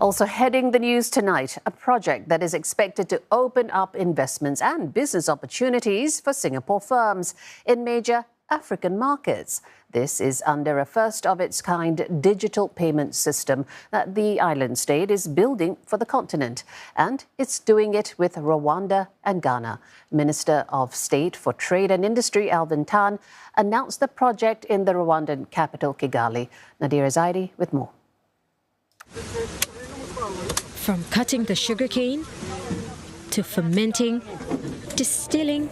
Also heading the news tonight, a project that is expected to open up investments and business opportunities for Singapore firms in major African markets. This is under a first-of-its-kind digital payment system that the island state is building for the continent. And it's doing it with Rwanda and Ghana. Minister of State for Trade and Industry, Alvin announced the project in the Rwandan capital, Kigali. Nadirah Zaidi with more. From cutting the sugarcane to fermenting, distilling,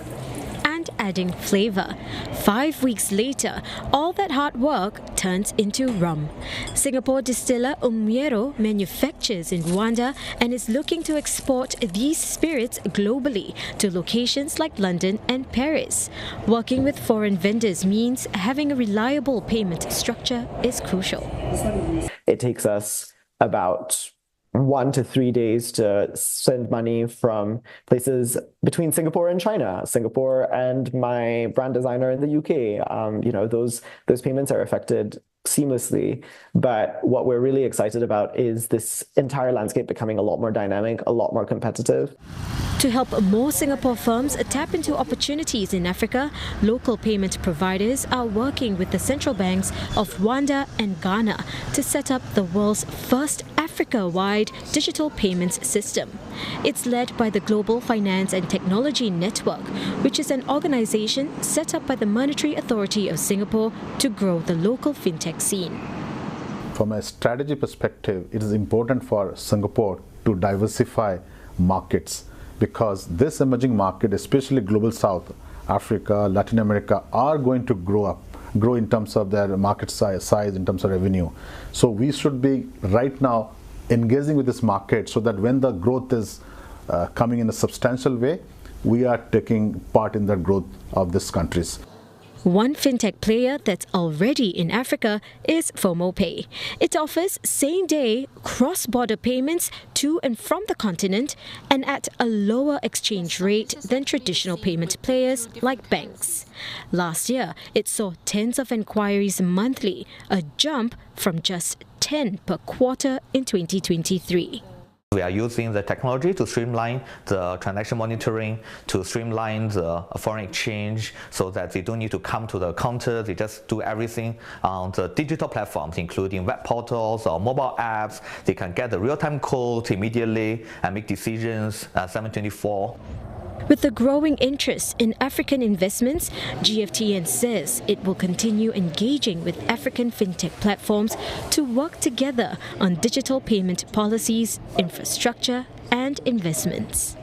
and adding flavor. 5 weeks later, all that hard work turns into rum. Singapore distiller Umyero manufactures in Rwanda and is looking to export these spirits globally to locations like London and Paris. Working with foreign vendors means having a reliable payment structure is crucial. It takes us about 1 to 3 days to send money from places between Singapore and China, Singapore and my brand designer in the UK. Those payments are affected seamlessly. But what we're really excited about is this entire landscape becoming a lot more dynamic, a lot more competitive. To help more Singapore firms tap into opportunities in Africa, local payment providers are working with the central banks of Rwanda and Ghana to set up the world's first Africa-wide digital payments system. It's led by the Global Finance and Technology Network, which is an organization set up by the Monetary Authority of Singapore to grow the local fintech scene. From a strategy perspective, it is important for Singapore to diversify markets, because this emerging market, especially Global South, Africa, Latin America, are going to grow in terms of their market size, in terms of revenue. So we should be right now engaging with this market so that when the growth is coming in a substantial way, we are taking part in the growth of these countries. One fintech player that's already in Africa is FOMOPay. It offers same-day cross-border payments to and from the continent and at a lower exchange rate than traditional payment players like banks. Last year, it saw tens of inquiries monthly, a jump from just 10 per quarter in 2023. We are using the technology to streamline the transaction monitoring, to streamline the foreign exchange so that they don't need to come to the counter. They just do everything on the digital platforms, including web portals or mobile apps. They can get the real-time code immediately and make decisions 7/24. With the growing interest in African investments, GFTN says it will continue engaging with African fintech platforms to work together on digital payment policies, infrastructure, and investments.